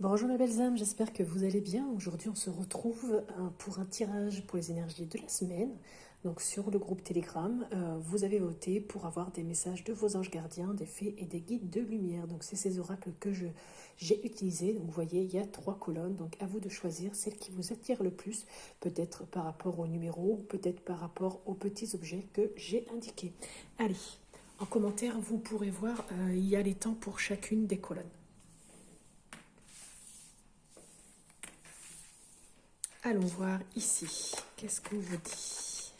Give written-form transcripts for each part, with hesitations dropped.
Bonjour mes belles âmes, j'espère que vous allez bien. Aujourd'hui on se retrouve pour un tirage pour les énergies de la semaine. Donc sur le groupe Telegram, vous avez voté pour avoir des messages de vos anges gardiens, des fées et des guides de lumière. Donc c'est ces oracles que j'ai utilisés. Donc vous voyez, il y a 3 colonnes. Donc à vous de choisir celle qui vous attire le plus, peut-être par rapport au numéro, peut-être par rapport aux petits objets que j'ai indiqués. Allez, en commentaire, vous pourrez voir, il y a les temps pour chacune des colonnes. Allons voir ici. Qu'est-ce qu'on vous dit?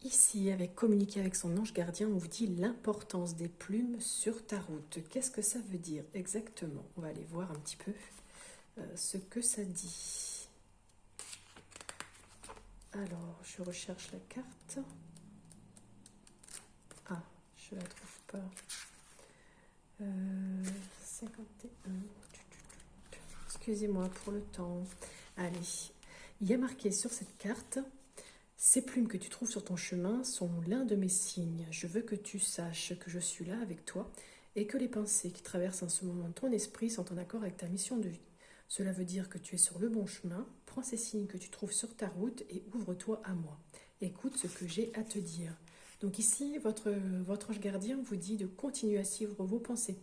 Ici, avec communiquer avec son ange gardien, on vous dit l'importance des plumes sur ta route. Qu'est-ce que ça veut dire exactement? On va aller voir un petit peu ce que ça dit. Alors, je recherche la carte. Ah, je la trouve pas. 51. Excusez-moi pour le temps. Allez, il y a marqué sur cette carte: ces plumes que tu trouves sur ton chemin sont l'un de mes signes. Je veux que tu saches que je suis là avec toi et que les pensées qui traversent en ce moment ton esprit sont en accord avec ta mission de vie. Cela veut dire que tu es sur le bon chemin. Prends ces signes que tu trouves sur ta route et ouvre-toi à moi. Écoute ce que j'ai à te dire. Donc ici, votre ange gardien vous dit de continuer à suivre vos pensées.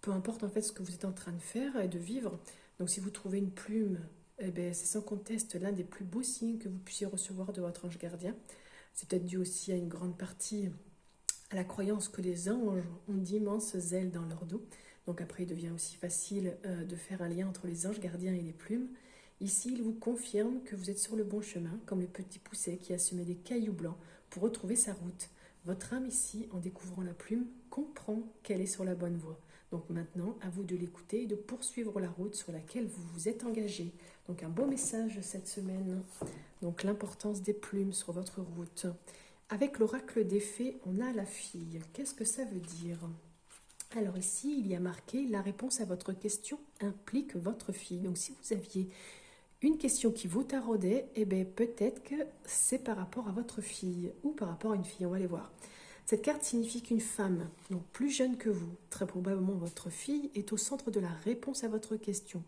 Peu importe en fait ce que vous êtes en train de faire et de vivre. Donc si vous trouvez une plume, eh bien, c'est sans conteste l'un des plus beaux signes que vous puissiez recevoir de votre ange gardien. C'est peut-être dû aussi à une grande partie à la croyance que les anges ont d'immenses ailes dans leur dos. Donc après, il devient aussi facile de faire un lien entre les anges gardiens et les plumes. Ici, il vous confirme que vous êtes sur le bon chemin, comme le petit pousset qui a semé des cailloux blancs pour retrouver sa route. Votre âme ici, en découvrant la plume, comprend qu'elle est sur la bonne voie. Donc maintenant, à vous de l'écouter et de poursuivre la route sur laquelle vous vous êtes engagé. Donc un beau message cette semaine. Donc l'importance des plumes sur votre route. Avec l'oracle des fées, on a la fille. Qu'est-ce que ça veut dire? Alors ici, il y a marqué: la réponse à votre question implique votre fille. Donc si vous aviez une question qui vous taraudait, eh bien peut-être que c'est par rapport à votre fille ou par rapport à une fille. On va aller voir. Cette carte signifie qu'une femme, donc plus jeune que vous, très probablement votre fille, est au centre de la réponse à votre question.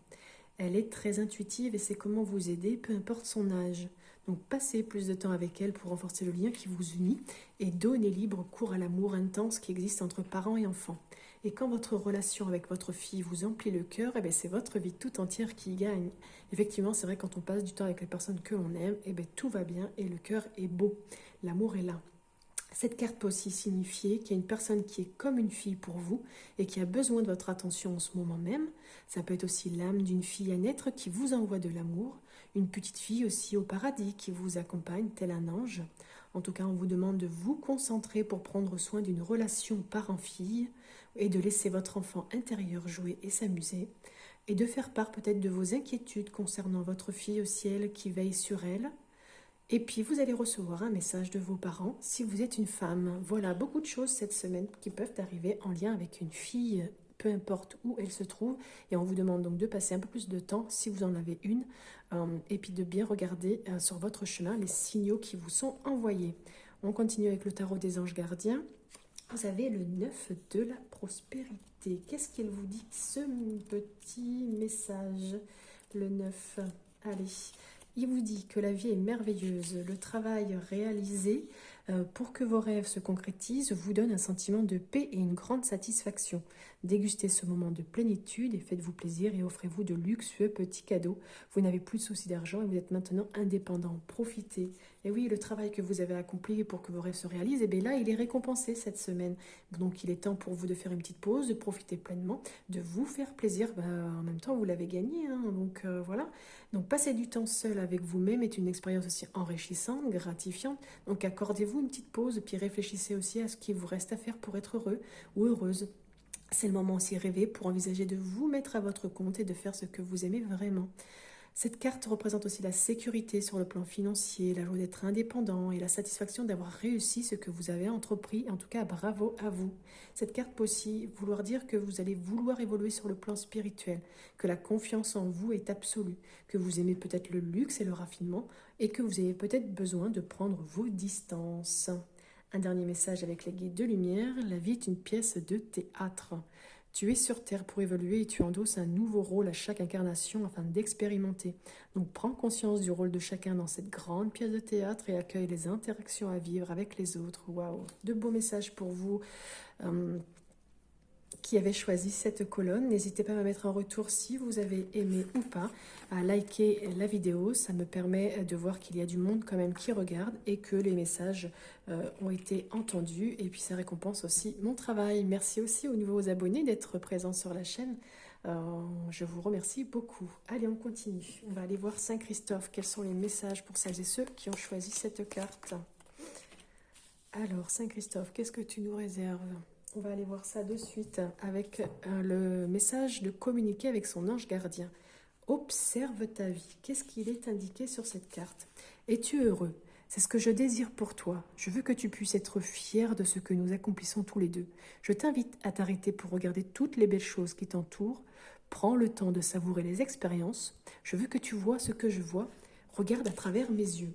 Elle est très intuitive et sait comment vous aider, peu importe son âge. Donc passez plus de temps avec elle pour renforcer le lien qui vous unit et donnez libre cours à l'amour intense qui existe entre parents et enfants. Et quand votre relation avec votre fille vous emplit le cœur, eh c'est votre vie tout entière qui gagne. Effectivement, c'est vrai, quand on passe du temps avec les personnes que l'on aime, tout va bien et le cœur est beau. L'amour est là. Cette carte peut aussi signifier qu'il y a une personne qui est comme une fille pour vous et qui a besoin de votre attention en ce moment même. Ça peut être aussi l'âme d'une fille à naître qui vous envoie de l'amour, une petite fille aussi au paradis qui vous accompagne tel un ange. En tout cas, on vous demande de vous concentrer pour prendre soin d'une relation parent-fille et de laisser votre enfant intérieur jouer et s'amuser et de faire part peut-être de vos inquiétudes concernant votre fille au ciel qui veille sur elle. Et puis, vous allez recevoir un message de vos parents si vous êtes une femme. Voilà, beaucoup de choses cette semaine qui peuvent arriver en lien avec une fille, peu importe où elle se trouve. Et on vous demande donc de passer un peu plus de temps, si vous en avez une, et puis de bien regarder sur votre chemin les signaux qui vous sont envoyés. On continue avec le tarot des anges gardiens. Vous avez le 9 de la prospérité. Qu'est-ce qu'il vous dit, ce petit message? Le 9, allez. Il vous dit que la vie est merveilleuse, le travail réalisé pour que vos rêves se concrétisent vous donne un sentiment de paix et une grande satisfaction. Dégustez ce moment de plénitude et faites-vous plaisir et offrez-vous de luxueux petits cadeaux. Vous n'avez plus de soucis d'argent et vous êtes maintenant indépendant. Profitez. Et oui, le travail que vous avez accompli pour que vos rêves se réalisent, et bien là, il est récompensé cette semaine. Donc il est temps pour vous de faire une petite pause, de profiter pleinement, de vous faire plaisir. En même temps, vous l'avez gagné, hein, donc voilà. Donc passer du temps seul avec vous-même est une expérience aussi enrichissante, gratifiante. Donc accordez-vous une petite pause, puis réfléchissez aussi à ce qu'il vous reste à faire pour être heureux ou heureuse. C'est le moment aussi rêvé pour envisager de vous mettre à votre compte et de faire ce que vous aimez vraiment. Cette carte représente aussi la sécurité sur le plan financier, la joie d'être indépendant et la satisfaction d'avoir réussi ce que vous avez entrepris. En tout cas, bravo à vous. Cette carte peut aussi vouloir dire que vous allez vouloir évoluer sur le plan spirituel, que la confiance en vous est absolue, que vous aimez peut-être le luxe et le raffinement et que vous avez peut-être besoin de prendre vos distances. Un dernier message avec les guides de lumière. La vie est une pièce de théâtre. Tu es sur Terre pour évoluer et tu endosses un nouveau rôle à chaque incarnation afin d'expérimenter. Donc prends conscience du rôle de chacun dans cette grande pièce de théâtre et accueille les interactions à vivre avec les autres. Waouh, de beaux messages pour vous. Qui avez choisi cette colonne. N'hésitez pas à me mettre un retour si vous avez aimé ou pas, à liker la vidéo. Ça me permet de voir qu'il y a du monde quand même qui regarde et que les messages ont été entendus. Et puis ça récompense aussi mon travail. Merci aussi aux nouveaux abonnés d'être présents sur la chaîne. Je vous remercie beaucoup. Allez, on continue. On va aller voir Saint-Christophe. Quels sont les messages pour celles et ceux qui ont choisi cette carte? Alors, Saint-Christophe, qu'est-ce que tu nous réserves? On va aller voir ça de suite avec le message de communiquer avec son ange gardien. Observe ta vie. Qu'est-ce qu'il est indiqué sur cette carte? Es-tu heureux? C'est ce que je désire pour toi. Je veux que tu puisses être fier de ce que nous accomplissons tous les deux. Je t'invite à t'arrêter pour regarder toutes les belles choses qui t'entourent. Prends le temps de savourer les expériences. Je veux que tu vois ce que je vois. Regarde à travers mes yeux.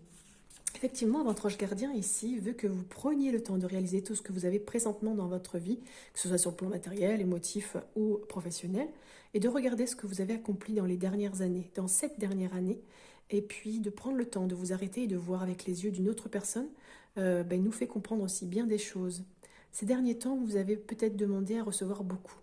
Effectivement, votre ange gardien ici veut que vous preniez le temps de réaliser tout ce que vous avez présentement dans votre vie, que ce soit sur le plan matériel, émotif ou professionnel, et de regarder ce que vous avez accompli dans les dernières années, dans cette dernière année, et puis de prendre le temps de vous arrêter et de voir avec les yeux d'une autre personne, nous fait comprendre aussi bien des choses. Ces derniers temps, vous avez peut-être demandé à recevoir beaucoup.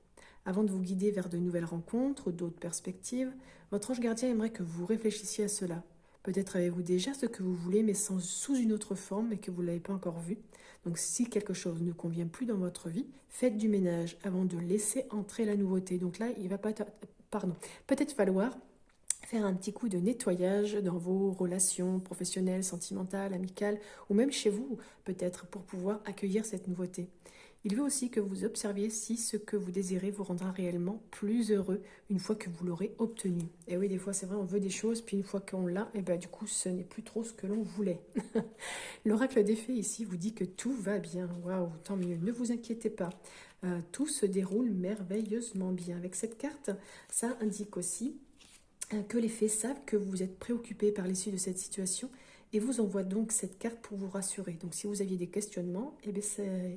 Avant de vous guider vers de nouvelles rencontres ou d'autres perspectives, votre ange gardien aimerait que vous réfléchissiez à cela. Peut-être avez-vous déjà ce que vous voulez, mais sous une autre forme et que vous ne l'avez pas encore vu. Donc si quelque chose ne convient plus dans votre vie, faites du ménage avant de laisser entrer la nouveauté. Donc là, il va pas peut-être falloir faire un petit coup de nettoyage dans vos relations professionnelles, sentimentales, amicales, ou même chez vous, peut-être, pour pouvoir accueillir cette nouveauté. Il veut aussi que vous observiez si ce que vous désirez vous rendra réellement plus heureux une fois que vous l'aurez obtenu. Et oui, des fois, c'est vrai, on veut des choses, puis une fois qu'on l'a, et du coup, ce n'est plus trop ce que l'on voulait. L'oracle des fées ici vous dit que tout va bien. Waouh, tant mieux, ne vous inquiétez pas. Tout se déroule merveilleusement bien. Avec cette carte, ça indique aussi que les fées savent que vous êtes préoccupé par l'issue de cette situation et vous envoie donc cette carte pour vous rassurer. Donc si vous aviez des questionnements,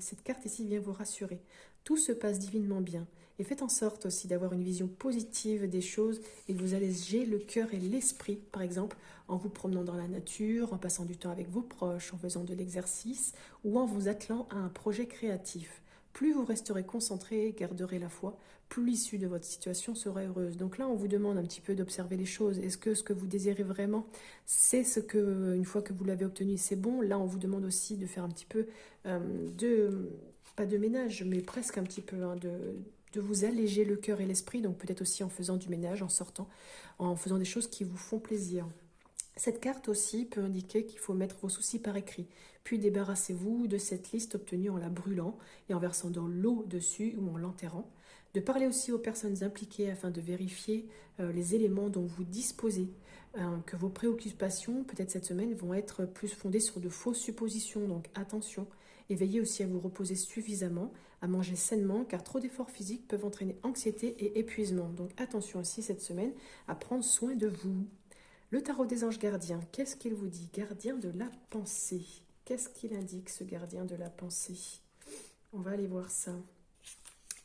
cette carte ici vient vous rassurer. Tout se passe divinement bien. Et faites en sorte aussi d'avoir une vision positive des choses et de vous alléger le cœur et l'esprit, par exemple, en vous promenant dans la nature, en passant du temps avec vos proches, en faisant de l'exercice ou en vous attelant à un projet créatif. Plus vous resterez concentré et garderez la foi, plus l'issue de votre situation sera heureuse. Donc là, on vous demande un petit peu d'observer les choses. Est-ce que ce que vous désirez vraiment, c'est ce que, une fois que vous l'avez obtenu, c'est bon? Là, on vous demande aussi de faire un petit peu pas de ménage, mais presque un petit peu, de vous alléger le cœur et l'esprit. Donc peut-être aussi en faisant du ménage, en sortant, en faisant des choses qui vous font plaisir. Cette carte aussi peut indiquer qu'il faut mettre vos soucis par écrit, puis débarrassez-vous de cette liste obtenue en la brûlant et en versant dans l'eau dessus ou en l'enterrant. De parler aussi aux personnes impliquées afin de vérifier les éléments dont vous disposez, que vos préoccupations, peut-être cette semaine, vont être plus fondées sur de fausses suppositions, donc attention. Et veillez aussi à vous reposer suffisamment, à manger sainement, car trop d'efforts physiques peuvent entraîner anxiété et épuisement. Donc attention aussi cette semaine à prendre soin de vous. Le tarot des anges gardiens, qu'est-ce qu'il vous dit? Gardien de la pensée. Qu'est-ce qu'il indique, ce gardien de la pensée? On va aller voir ça.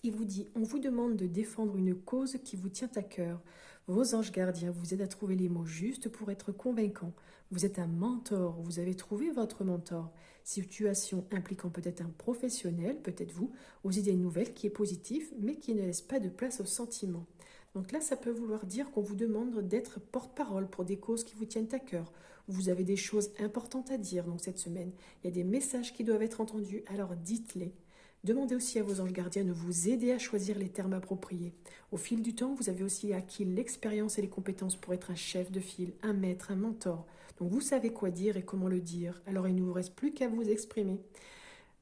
Il vous dit, on vous demande de défendre une cause qui vous tient à cœur. Vos anges gardiens vous aident à trouver les mots justes pour être convaincants. Vous êtes un mentor, vous avez trouvé votre mentor. Situation impliquant peut-être un professionnel, peut-être vous, aux idées nouvelles qui est positif, mais qui ne laisse pas de place aux sentiments. Donc là, ça peut vouloir dire qu'on vous demande d'être porte-parole pour des causes qui vous tiennent à cœur. Vous avez des choses importantes à dire donc cette semaine. Il y a des messages qui doivent être entendus, alors dites-les. Demandez aussi à vos anges gardiens de vous aider à choisir les termes appropriés. Au fil du temps, vous avez aussi acquis l'expérience et les compétences pour être un chef de file, un maître, un mentor. Donc vous savez quoi dire et comment le dire. Alors il ne vous reste plus qu'à vous exprimer.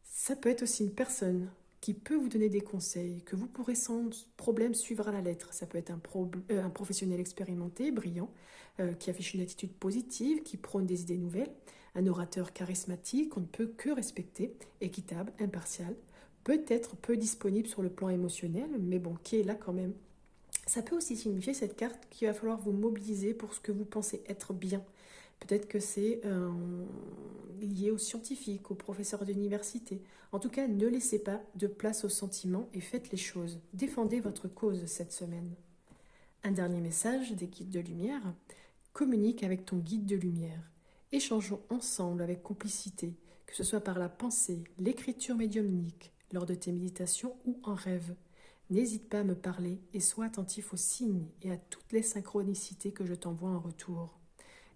Ça peut être aussi une personne qui peut vous donner des conseils, que vous pourrez sans problème suivre à la lettre. Ça peut être un professionnel expérimenté, brillant, qui affiche une attitude positive, qui prône des idées nouvelles, un orateur charismatique qu'on ne peut que respecter, équitable, impartial, peut-être peu disponible sur le plan émotionnel, mais bon, qui est là quand même. Ça peut aussi signifier cette carte qu'il va falloir vous mobiliser pour ce que vous pensez être bien. Peut-être que c'est lié aux scientifiques, aux professeurs d'université. En tout cas, ne laissez pas de place aux sentiments et faites les choses. Défendez votre cause cette semaine. Un dernier message des guides de lumière. Communique avec ton guide de lumière. Échangeons ensemble avec complicité, que ce soit par la pensée, l'écriture médiumnique, lors de tes méditations ou en rêve. N'hésite pas à me parler et sois attentif aux signes et à toutes les synchronicités que je t'envoie en retour.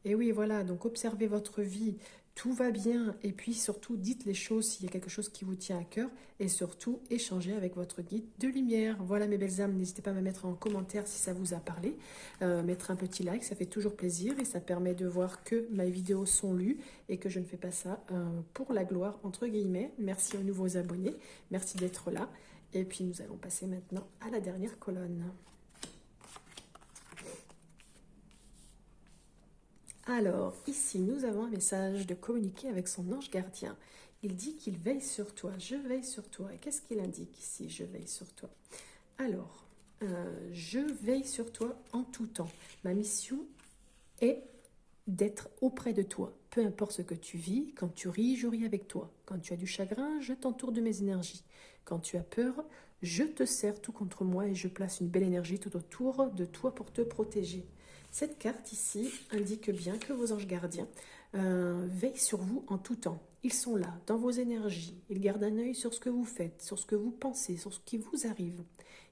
Et oui, voilà, donc observez votre vie, tout va bien, et puis surtout dites les choses s'il y a quelque chose qui vous tient à cœur, et surtout échangez avec votre guide de lumière. Voilà mes belles âmes, n'hésitez pas à me mettre en commentaire si ça vous a parlé, mettre un petit like, ça fait toujours plaisir, et ça permet de voir que mes vidéos sont lues, et que je ne fais pas ça pour la gloire, entre guillemets. Merci aux nouveaux abonnés, merci d'être là, et puis nous allons passer maintenant à la dernière colonne. Alors, ici, nous avons un message de communiquer avec son ange gardien. Il dit qu'il veille sur toi. Je veille sur toi. Et qu'est-ce qu'il indique ici? Je veille sur toi. Alors, je veille sur toi en tout temps. Ma mission est d'être auprès de toi. Peu importe ce que tu vis, quand tu ris, je ris avec toi. Quand tu as du chagrin, je t'entoure de mes énergies. Quand tu as peur, je te serre tout contre moi et je place une belle énergie tout autour de toi pour te protéger. Cette carte ici indique bien que vos anges gardiens veillent sur vous en tout temps. Ils sont là, dans vos énergies. Ils gardent un œil sur ce que vous faites, sur ce que vous pensez, sur ce qui vous arrive.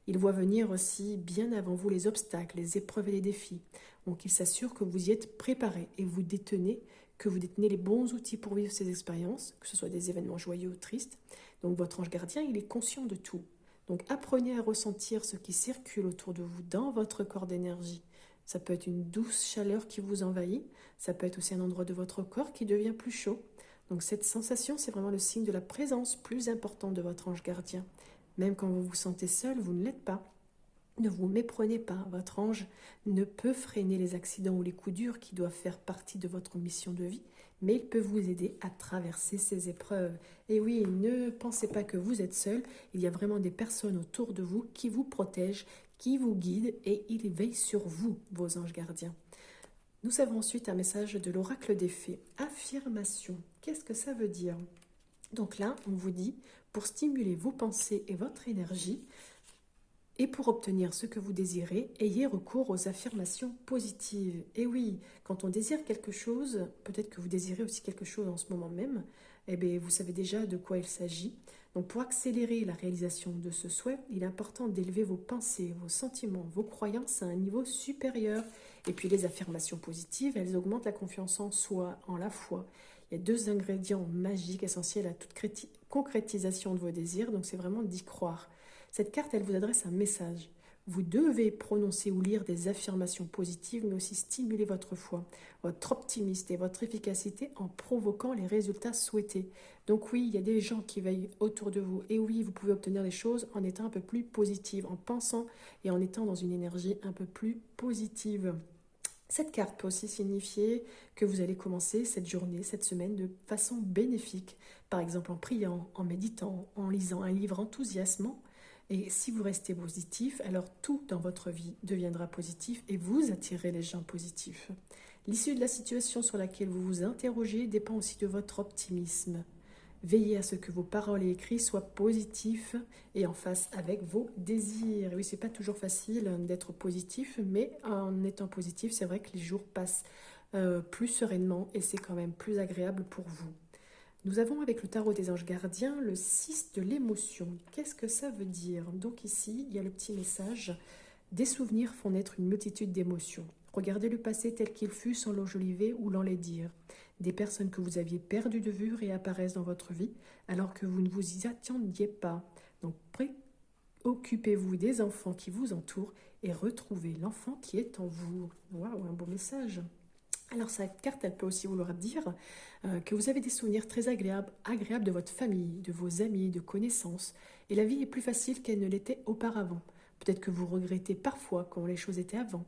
Ils voient venir aussi bien avant vous les obstacles, les épreuves et les défis. Donc ils s'assurent que vous y êtes préparé et que vous détenez les bons outils pour vivre ces expériences, que ce soit des événements joyeux ou tristes. Donc votre ange gardien, il est conscient de tout. Donc apprenez à ressentir ce qui circule autour de vous dans votre corps d'énergie. Ça peut être une douce chaleur qui vous envahit. Ça peut être aussi un endroit de votre corps qui devient plus chaud. Donc cette sensation, c'est vraiment le signe de la présence plus importante de votre ange gardien. Même quand vous vous sentez seul, vous ne l'êtes pas. Ne vous méprenez pas. Votre ange ne peut freiner les accidents ou les coups durs qui doivent faire partie de votre mission de vie, mais il peut vous aider à traverser ces épreuves. Et oui, ne pensez pas que vous êtes seul. Il y a vraiment des personnes autour de vous qui vous protègent, qui vous guident et ils veillent sur vous, vos anges gardiens. Nous avons ensuite un message de l'oracle des fées. Affirmation. Qu'est-ce que ça veut dire? Donc là, on vous dit, pour stimuler vos pensées et votre énergie, et pour obtenir ce que vous désirez, ayez recours aux affirmations positives. Et oui, quand on désire quelque chose, peut-être que vous désirez aussi quelque chose en ce moment même, eh bien, vous savez déjà de quoi il s'agit. Donc pour accélérer la réalisation de ce souhait, il est important d'élever vos pensées, vos sentiments, vos croyances à un niveau supérieur. Et puis les affirmations positives, elles augmentent la confiance en soi, en la foi. Il y a 2 ingrédients magiques essentiels à toute concrétisation de vos désirs, donc c'est vraiment d'y croire. Cette carte, elle vous adresse un message. Vous devez prononcer ou lire des affirmations positives, mais aussi stimuler votre foi, votre optimisme et votre efficacité en provoquant les résultats souhaités. Donc oui, il y a des gens qui veillent autour de vous. Et oui, vous pouvez obtenir les choses en étant un peu plus positive, en pensant et en étant dans une énergie un peu plus positive. Cette carte peut aussi signifier que vous allez commencer cette journée, cette semaine de façon bénéfique. Par exemple en priant, en méditant, en lisant un livre enthousiasmant. Et si vous restez positif, alors tout dans votre vie deviendra positif et vous attirez les gens positifs. L'issue de la situation sur laquelle vous vous interrogez dépend aussi de votre optimisme. Veillez à ce que vos paroles et écrits soient positifs et en phase avec vos désirs. Oui, c'est pas toujours facile d'être positif, mais en étant positif, c'est vrai que les jours passent plus sereinement et c'est quand même plus agréable pour vous. Nous avons avec le tarot des anges gardiens le 6 de l'émotion. Qu'est-ce que ça veut dire? Donc ici, il y a le petit message. Des souvenirs font naître une multitude d'émotions. Regardez le passé tel qu'il fut sans l'enjoliver ou l'enlaidir. Des personnes que vous aviez perdues de vue réapparaissent dans votre vie alors que vous ne vous y attendiez pas. Donc préoccupez-vous des enfants qui vous entourent et retrouvez l'enfant qui est en vous. Waouh, un beau message. Alors cette carte, elle peut aussi vouloir dire que vous avez des souvenirs très agréables de votre famille, de vos amis, de connaissances. Et la vie est plus facile qu'elle ne l'était auparavant. Peut-être que vous regrettez parfois comment les choses étaient avant.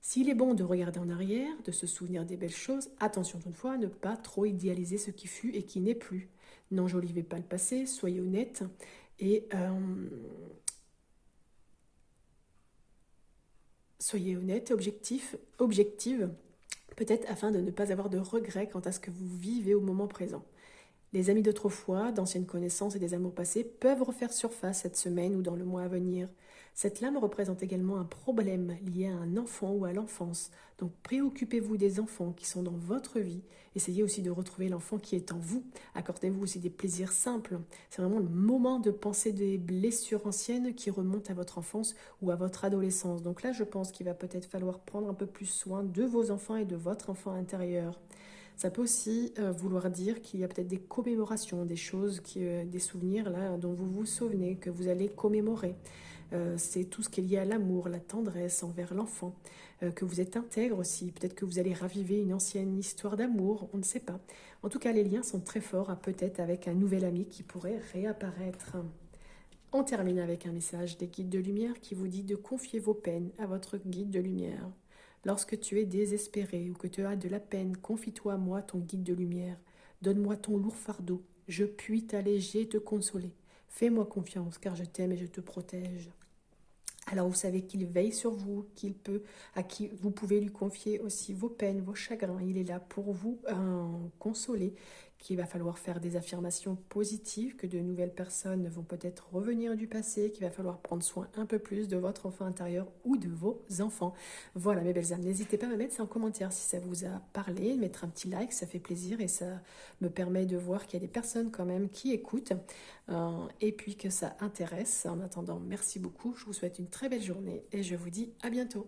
S'il est bon de regarder en arrière, de se souvenir des belles choses, attention toutefois à ne pas trop idéaliser ce qui fut et qui n'est plus. N'enjolivez pas le passé, soyez honnête et objective. peut-être afin de ne pas avoir de regrets quant à ce que vous vivez au moment présent. Les amis d'autrefois, d'anciennes connaissances et des amours passés peuvent refaire surface cette semaine ou dans le mois à venir. Cette lame représente également un problème lié à un enfant ou à l'enfance. Donc préoccupez-vous des enfants qui sont dans votre vie. Essayez aussi de retrouver l'enfant qui est en vous. Accordez-vous aussi des plaisirs simples. C'est vraiment le moment de penser des blessures anciennes qui remontent à votre enfance ou à votre adolescence. Donc là, je pense qu'il va peut-être falloir prendre un peu plus soin de vos enfants et de votre enfant intérieur. Ça peut aussi vouloir dire qu'il y a peut-être des commémorations, des choses, des souvenirs là dont vous vous souvenez, que vous allez commémorer. C'est tout ce qui est lié à l'amour, la tendresse envers l'enfant, que vous êtes intègre aussi. Peut-être que vous allez raviver une ancienne histoire d'amour, on ne sait pas. En tout cas, les liens sont très forts, peut-être avec un nouvel ami qui pourrait réapparaître. On termine avec un message des guides de lumière qui vous dit de confier vos peines à votre guide de lumière. Lorsque tu es désespéré ou que tu as de la peine, confie-toi à moi, ton guide de lumière. Donne-moi ton lourd fardeau. Je puis t'alléger et te consoler. Fais-moi confiance, car je t'aime et je te protège. Alors vous savez qu'il veille sur vous, à qui vous pouvez lui confier aussi vos peines, vos chagrins. Il est là pour vous consoler, qu'il va falloir faire des affirmations positives, que de nouvelles personnes vont peut-être revenir du passé, qu'il va falloir prendre soin un peu plus de votre enfant intérieur ou de vos enfants. Voilà mes belles âmes, n'hésitez pas à me mettre ça en commentaire si ça vous a parlé, mettre un petit like, ça fait plaisir et ça me permet de voir qu'il y a des personnes quand même qui écoutent. Et puis que ça intéresse. En attendant, merci beaucoup. Je vous souhaite une très belle journée et je vous dis à bientôt.